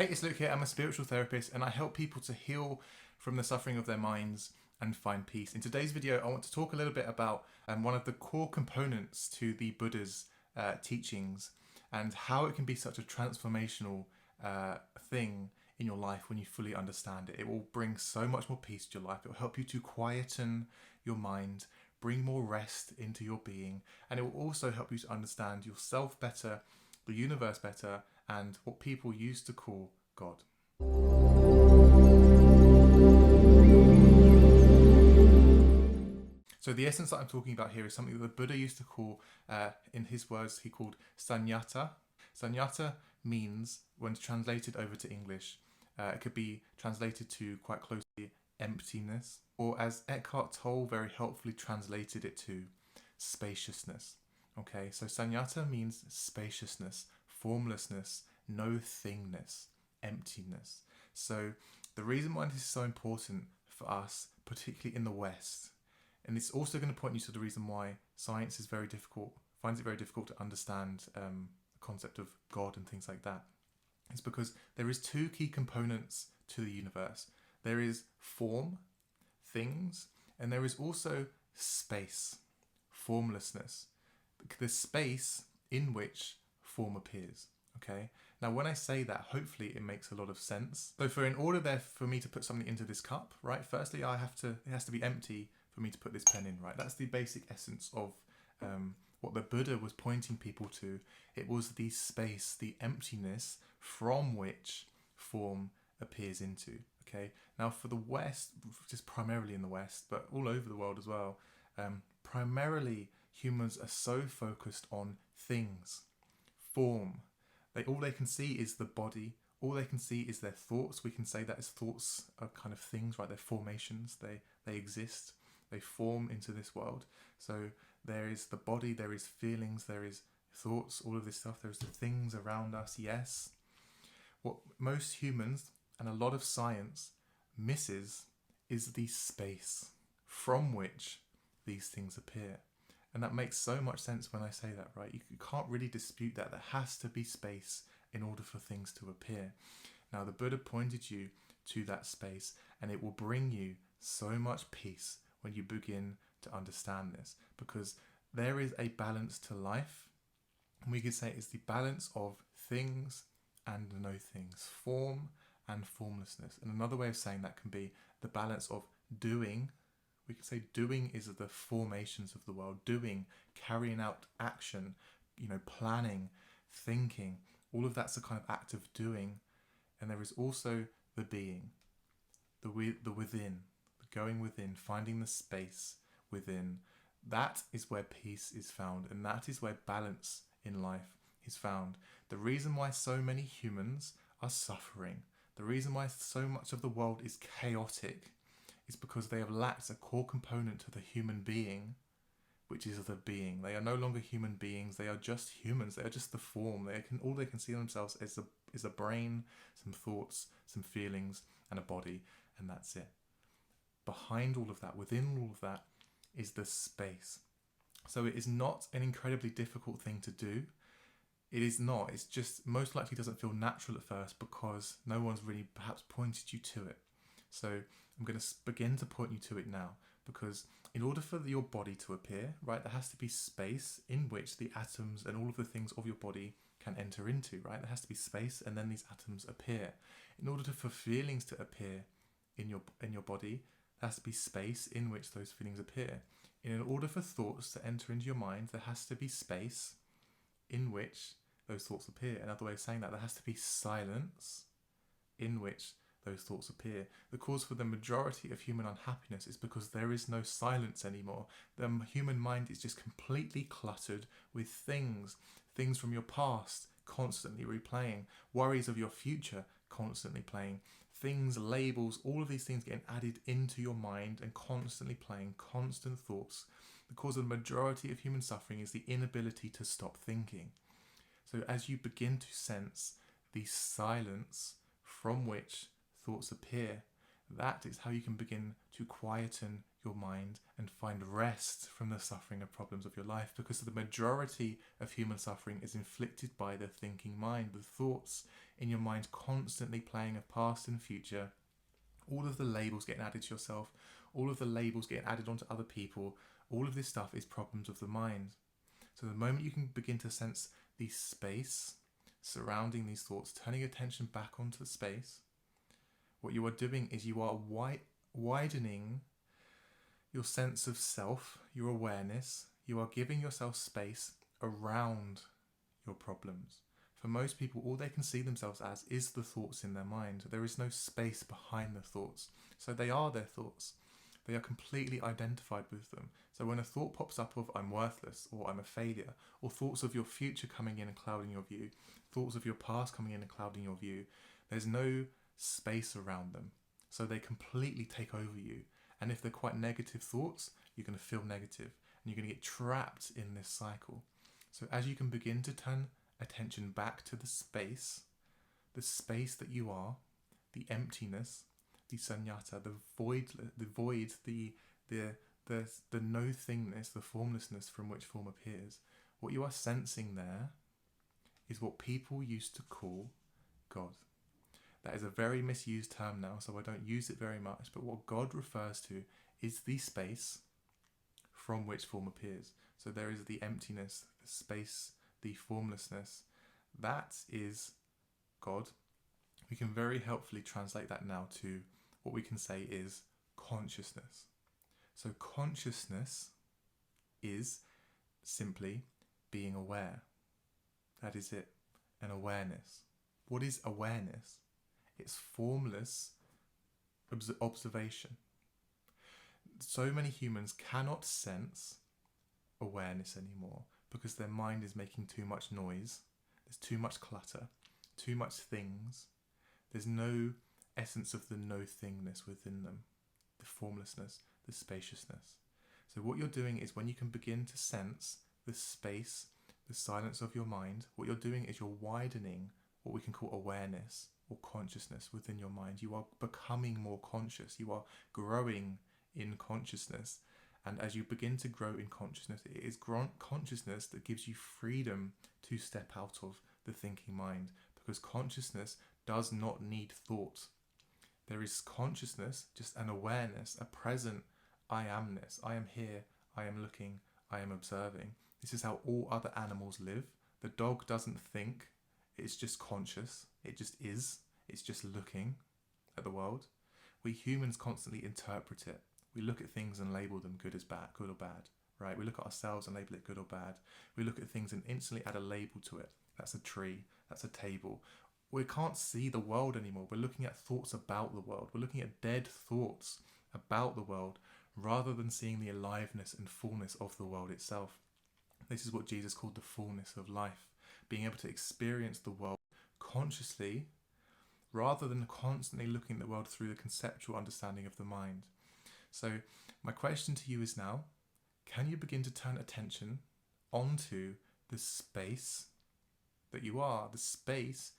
Hey, it's Luke here. I'm a spiritual therapist and I help people to heal from the suffering of their minds and find peace. In today's video, I want to talk a little bit about one of the core components to the Buddha's teachings and how it can be such a transformational thing in your life when you fully understand it. It will bring so much more peace to your life. It will help you to quieten your mind, bring more rest into your being, and it will also help you to understand yourself better, the universe better, and what people used to call God. So the essence that I'm talking about here is something that the Buddha used to call, in his words, he called Sunyata. Sunyata means, when translated over to English, it could be translated to quite closely emptiness, or as Eckhart Tolle very helpfully translated it to, spaciousness. Okay, so Sunyata means spaciousness, formlessness, no thingness, emptiness. So the reason why this is so important for us, particularly in the West, and it's also going to point you to the reason why science is finds it very difficult to understand the concept of God and things like that, is because there is two key components to the universe. There is form, things, and there is also space, formlessness, the space in which form appears. Okay, now when I say that, hopefully it makes a lot of sense. So in order there for me to put something into this cup, right, firstly it has to be empty for me to put this pen in, right? That's the basic essence of what the Buddha was pointing people to. It was the space, the emptiness from which form appears into. Okay, now for the West, just primarily in the West, but all over the world as well, primarily humans are so focused on things, form. All they can see is the body. All they can see is their thoughts. We can say that as thoughts are kind of things, right? They're formations. They exist. They form into this world. So there is the body, there is feelings, there is thoughts, all of this stuff. There's the things around us, yes. What most humans and a lot of science misses is the space from which these things appear. And that makes so much sense when I say that, right? You can't really dispute that. There has to be space in order for things to appear. Now, the Buddha pointed you to that space, and it will bring you so much peace when you begin to understand this, because there is a balance to life. And we could say it's the balance of things and no things, form and formlessness. And another way of saying that can be the balance of doing. We could say doing is the formations of the world. Doing, carrying out action, planning, thinking. All of that's a kind of act of doing. And there is also the being, the within, the going within, finding the space within. That is where peace is found, and that is where balance in life is found. The reason why so many humans are suffering, the reason why so much of the world is chaotic, is because they have lacked a core component to the human being, which is the being. They are no longer human beings. They are just humans. They are just the form. All they can see themselves is a brain, some thoughts, some feelings, and a body, and that's it. Behind all of that, within all of that, is the space. So it is not an incredibly difficult thing to do. It is not. It's just most likely doesn't feel natural at first because no one's really perhaps pointed you to it. So I'm going to begin to point you to it now, because in order for your body to appear, right, there has to be space in which the atoms and all of the things of your body can enter into, right? There has to be space, and then these atoms appear. In order for feelings to appear in your body, there has to be space in which those feelings appear. And in order for thoughts to enter into your mind, there has to be space in which those thoughts appear. Another way of saying that, there has to be silence in which those thoughts appear. The cause for the majority of human unhappiness is because there is no silence anymore. The human mind is just completely cluttered with things from your past constantly replaying, worries of your future constantly playing, things, labels, all of these things getting added into your mind and constantly playing, constant thoughts. The cause of the majority of human suffering is the inability to stop thinking. So as you begin to sense the silence from which thoughts appear, That is how you can begin to quieten your mind and find rest from the suffering and problems of your life, because the majority of human suffering is inflicted by the thinking mind, the thoughts in your mind constantly playing of past and future, all of the labels getting added to yourself, all of the labels getting added onto other people. All of this stuff is problems of the mind. So the moment you can begin to sense the space surrounding these thoughts, turning attention back onto the space, what you are doing is you are widening your sense of self, your awareness. You are giving yourself space around your problems. For most people, all they can see themselves as is the thoughts in their mind. There is no space behind the thoughts. So they are their thoughts. They are completely identified with them. So when a thought pops up of I'm worthless or I'm a failure, or thoughts of your future coming in and clouding your view, thoughts of your past coming in and clouding your view, there's no space around them. So they completely take over you. And if they're quite negative thoughts, you're going to feel negative and you're going to get trapped in this cycle. So as you can begin to turn attention back to the space that you are, the emptiness, the sunyata, the void, the no thingness, the formlessness from which form appears. What you are sensing there is what people used to call God. That is a very misused term now, so I don't use it very much, but what God refers to is the space from which form appears. So there is the emptiness, the space, the formlessness. That is God. We can very helpfully translate that now to what we can say is consciousness. So consciousness is simply being aware. That is it, an awareness. What is awareness? It's formless observation. So many humans cannot sense awareness anymore because their mind is making too much noise. There's too much clutter, too much things. There's no essence of the no thingness within them, the formlessness, the spaciousness. So what you're doing is when you can begin to sense the space, the silence of your mind, what you're doing is you're widening what we can call awareness or consciousness within your mind. You are becoming more conscious. You are growing in consciousness. And as you begin to grow in consciousness, it is consciousness that gives you freedom to step out of the thinking mind, because consciousness does not need thought. There is consciousness, just an awareness, a present I amness. I am here, I am looking, I am observing. This is how all other animals live. The dog doesn't think, it's just conscious. It just is. It's just looking at the world. We humans constantly interpret it. We look at things and label them good or bad, right? We look at ourselves and label it good or bad. We look at things and instantly add a label to it. That's a tree. That's a table. We can't see the world anymore. We're looking at thoughts about the world. We're looking at dead thoughts about the world rather than seeing the aliveness and fullness of the world itself. This is what Jesus called the fullness of life. Being able to experience the world consciously rather than constantly looking at the world through the conceptual understanding of the mind. So my question to you is now, can you begin to turn attention onto the space that you are, the space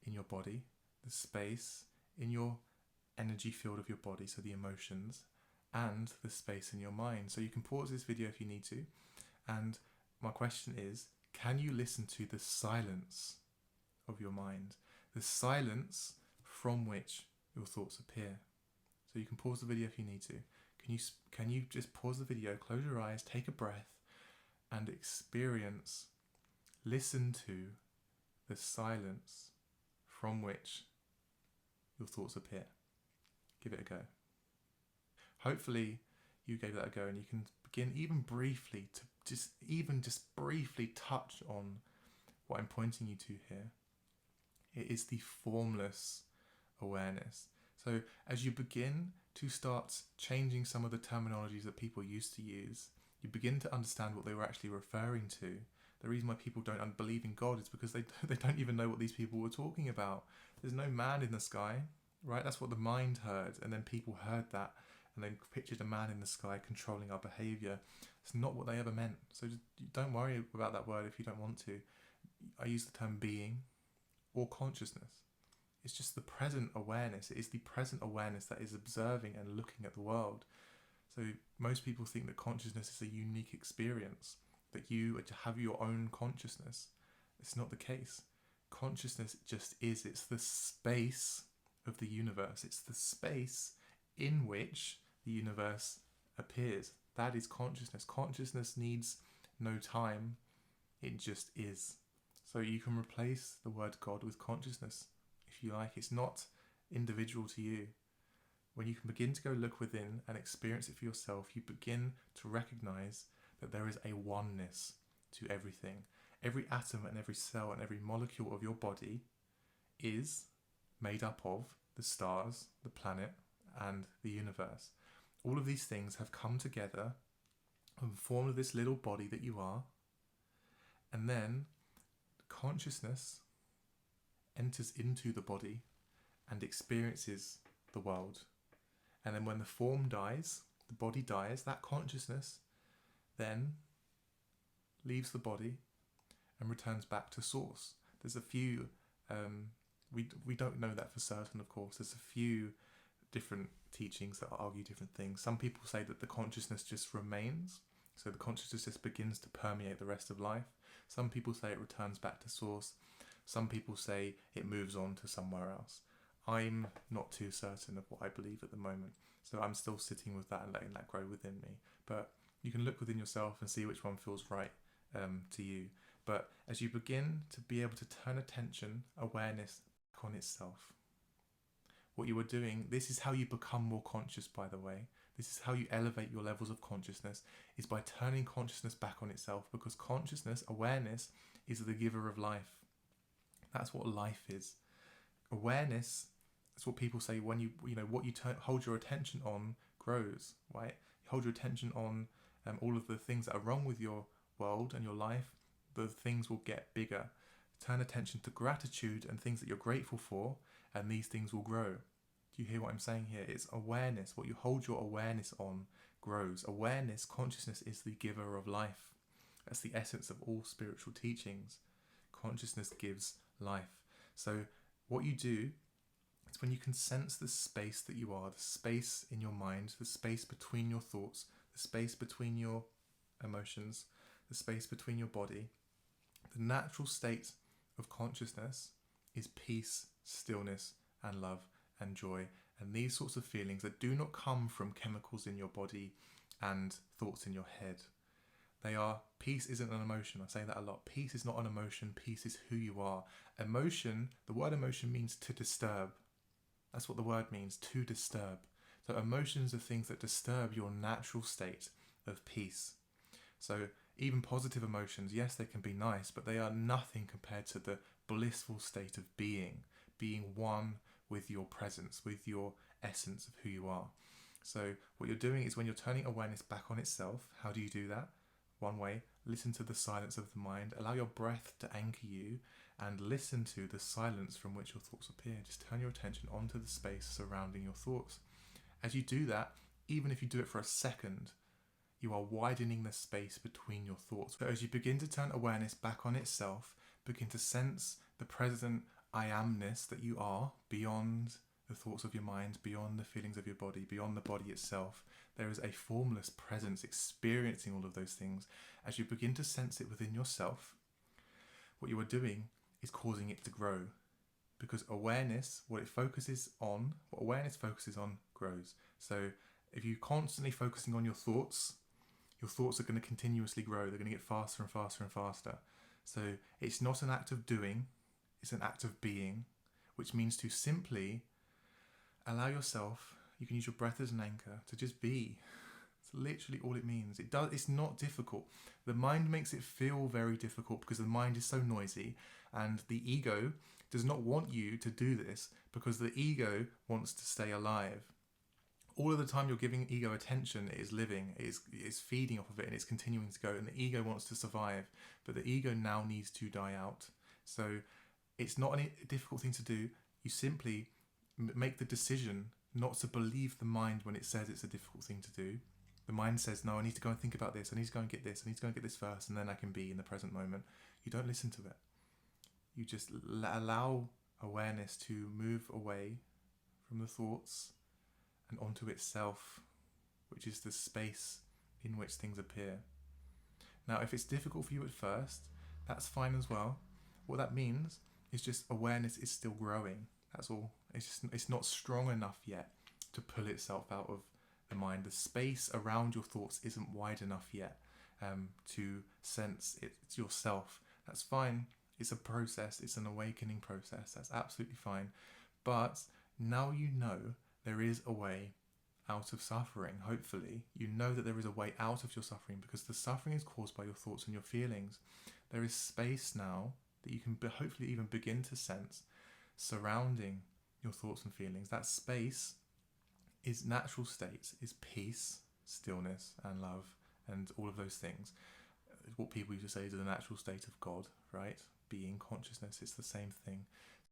in your body, the space in your energy field of your body, so the emotions, and the space in your mind? So you can pause this video if you need to. And my question is, can you listen to the silence of your mind, the silence from which your thoughts appear? So you can pause the video if you need to. Can you just pause the video, close your eyes, take a breath, and experience, listen to the silence from which your thoughts appear? Give it a go. Hopefully you gave that a go and you can begin even briefly to just briefly touch on what I'm pointing you to here. It is the formless awareness. So as you begin to start changing some of the terminologies that people used to use, you begin to understand what they were actually referring to. The reason why people don't believe in God is because they don't even know what these people were talking about. There's no man in the sky, right? That's what the mind heard, and then people heard that and then pictured a man in the sky controlling our behaviour. It's not what they ever meant. So just don't worry about that word if you don't want to. I use the term being or consciousness. It's just the present awareness. It is the present awareness that is observing and looking at the world. So most people think that consciousness is a unique experience, that you have your own consciousness. It's not the case. Consciousness just is. It's the space of the universe. It's the space in which the universe appears. That is consciousness. Consciousness needs no time. It just is. So you can replace the word God with consciousness if you like. It's not individual to you. When you can begin to go look within and experience it for yourself, you begin to recognize that there is a oneness to everything. Every atom and every cell and every molecule of your body is made up of the stars, the planet, and the universe. All of these things have come together and formed this little body that you are, and then consciousness enters into the body and experiences the world. And then when the form dies, the body dies, that consciousness then leaves the body and returns back to source. There's a few, we don't know that for certain, of course. There's a few different teachings that argue different things. Some people say that the consciousness just remains, so the consciousness just begins to permeate the rest of life. Some people say it returns back to source. Some people say it moves on to somewhere else. I'm not too certain of what I believe at the moment, so I'm still sitting with that and letting that grow within me. But you can look within yourself and see which one feels right to you. But as you begin to be able to turn attention, awareness back on itself, what you are doing, this is how you become more conscious, by the way. This is how you elevate your levels of consciousness, is by turning consciousness back on itself, because consciousness, awareness, is the giver of life. That's what life is. Awareness, that's what people say, when you what you hold your attention on grows, right? You hold your attention on all of the things that are wrong with your world and your life, the things will get bigger. Turn attention to gratitude and things that you're grateful for, and these things will grow. Do you hear what I'm saying here? It's awareness. What you hold your awareness on grows. Awareness, consciousness, is the giver of life. That's the essence of all spiritual teachings. Consciousness gives life. So what you do is, when you can sense the space that you are, the space in your mind, the space between your thoughts, the space between your emotions, the space between your body, the natural state of consciousness is peace, stillness, and love and joy, and these sorts of feelings that do not come from chemicals in your body and thoughts in your head. They are, peace isn't an emotion. I say that a lot. Peace is not an emotion. Peace is who you are. Emotion, the word emotion means to disturb. That's what the word means, to disturb. So emotions are things that disturb your natural state of peace. So even positive emotions, yes, they can be nice, but they are nothing compared to the blissful state of being one with your presence, with your essence of who you are. So what you're doing is, when you're turning awareness back on itself, how do you do that? One way, listen to the silence of the mind, allow your breath to anchor you, and listen to the silence from which your thoughts appear. Just turn your attention onto the space surrounding your thoughts. As you do that, even if you do it for a second, you are widening the space between your thoughts. So as you begin to turn awareness back on itself, begin to sense the present I amness that you are, beyond the thoughts of your mind, beyond the feelings of your body, beyond the body itself. There is a formless presence experiencing all of those things. As you begin to sense it within yourself, what you are doing is causing it to grow. Because awareness, what awareness focuses on grows. So if you're constantly focusing on your thoughts are going to continuously grow. They're going to get faster and faster and faster. So it's not an act of doing, it's an act of being, which means to simply allow yourself, you can use your breath as an anchor, to just be. It's literally all it means. It's not difficult. The mind makes it feel very difficult because the mind is so noisy, and the ego does not want you to do this because the ego wants to stay alive. All of the time you're giving ego attention, it is living, it is feeding off of it, and it's continuing to go, and the ego wants to survive, but the ego now needs to die out. So it's not a difficult thing to do. You simply make the decision not to believe the mind when it says it's a difficult thing to do. The mind says, no, I need to go and think about this, I need to go and get this, I need to go and get this first, and then I can be in the present moment. You don't listen to it. You just allow awareness to move away from the thoughts and onto itself, which is the space in which things appear. Now, if it's difficult for you at first, that's fine as well. What that means is just awareness is still growing. That's all. It's not strong enough yet to pull itself out of the mind. The space around your thoughts isn't wide enough yet to sense it yourself. That's fine. It's a process. It's an awakening process. That's absolutely fine. But now you know there is a way out of suffering. Hopefully, you know that there is a way out of your suffering, because the suffering is caused by your thoughts and your feelings. There is space now that you can hopefully even begin to sense surrounding your thoughts and feelings. That space is natural states, is peace, stillness, and love, and all of those things. What people used to say is the natural state of God, right? Being, consciousness, it's the same thing.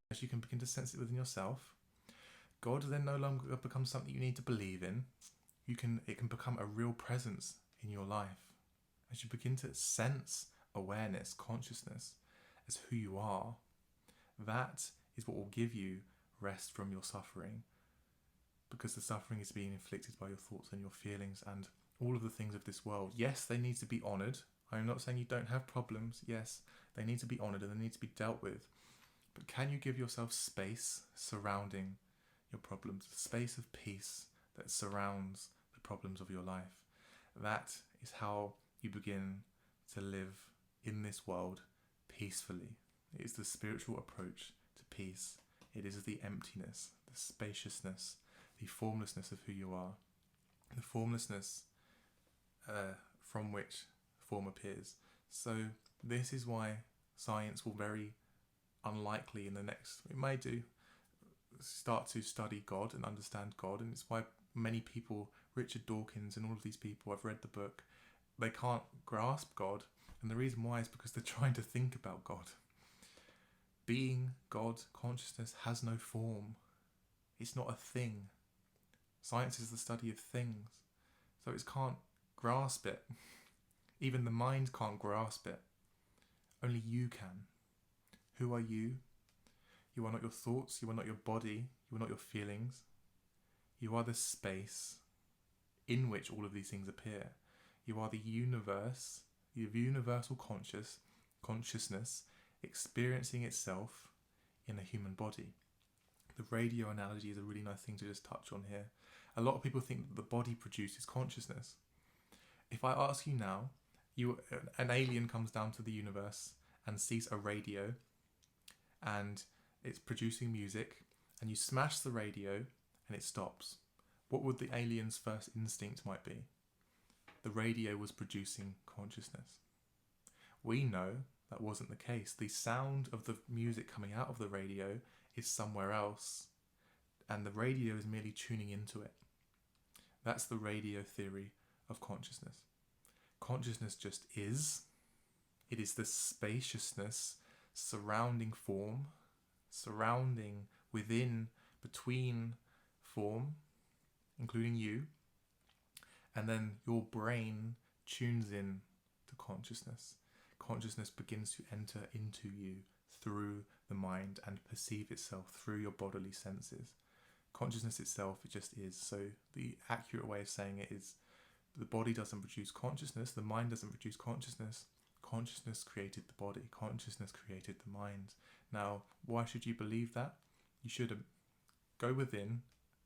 As you can begin to sense it within yourself, God then no longer becomes something you need to believe in. It can become a real presence in your life. As you begin to sense awareness, consciousness as who you are, that is what will give you rest from your suffering, because the suffering is being inflicted by your thoughts and your feelings and all of the things of this world. Yes, they need to be honoured. I'm not saying you don't have problems. Yes, they need to be honoured and they need to be dealt with. But can you give yourself space surrounding your problems, the space of peace that surrounds the problems of your life? That is how you begin to live in this world peacefully. It is the spiritual approach to peace. It is the emptiness, the spaciousness, the formlessness of who you are, the formlessness from which form appears. So this is why science will very unlikely in the next, it may do, start to study God and understand God, and it's why many people, Richard Dawkins and all of these people, I've read the book, they can't grasp God, and the reason why is because they're trying to think about God. Being, God, consciousness has no form. It's not a thing. Science is the study of things, so it can't grasp it. Even the mind can't grasp it. Only you can. Who are you? You are not your thoughts, you are not your body, you are not your feelings. You are the space in which all of these things appear. You are the universe, the universal consciousness experiencing itself in a human body. The radio analogy is a really nice thing to just touch on here. A lot of people think that the body produces consciousness. If I ask you now, an alien comes down to the universe and sees a radio and it's producing music, and you smash the radio and it stops, what would the alien's first instinct might be? The radio was producing consciousness. We know that wasn't the case. The sound of the music coming out of the radio is somewhere else, and the radio is merely tuning into it. That's the radio theory of consciousness. Consciousness just is. It is the spaciousness surrounding form, surrounding, within, between form, including you, and then your brain tunes in to consciousness. Consciousness begins to enter into you through the mind and perceive itself through your bodily senses. Consciousness itself, it just is. So the accurate way of saying it is, the body doesn't produce consciousness, the mind doesn't produce consciousness. Consciousness created the body, consciousness created the mind. Now, why should you believe that? You should go within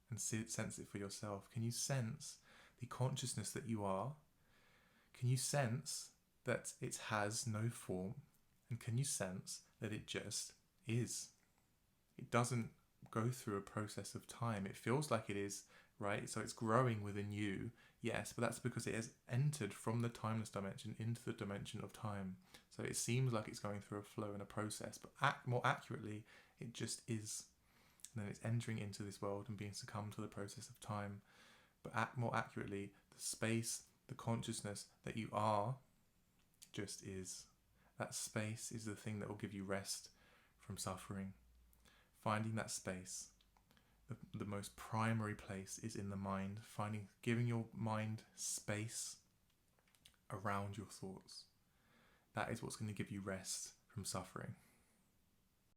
and sense it for yourself. Can you sense the consciousness that you are? Can you sense that it has no form? And can you sense that it just is? It doesn't go through a process of time. It feels like it is, right? So it's growing within you, yes, but that's because it has entered from the timeless dimension into the dimension of time. So it seems like it's going through a flow and a process, but more accurately, it just is. And then it's entering into this world and being succumbed to the process of time. But more accurately, the space, the consciousness that you are, just is. That space is the thing that will give you rest from suffering. Finding that space, the most primary place is in the mind. Giving your mind space around your thoughts. That is what's going to give you rest from suffering.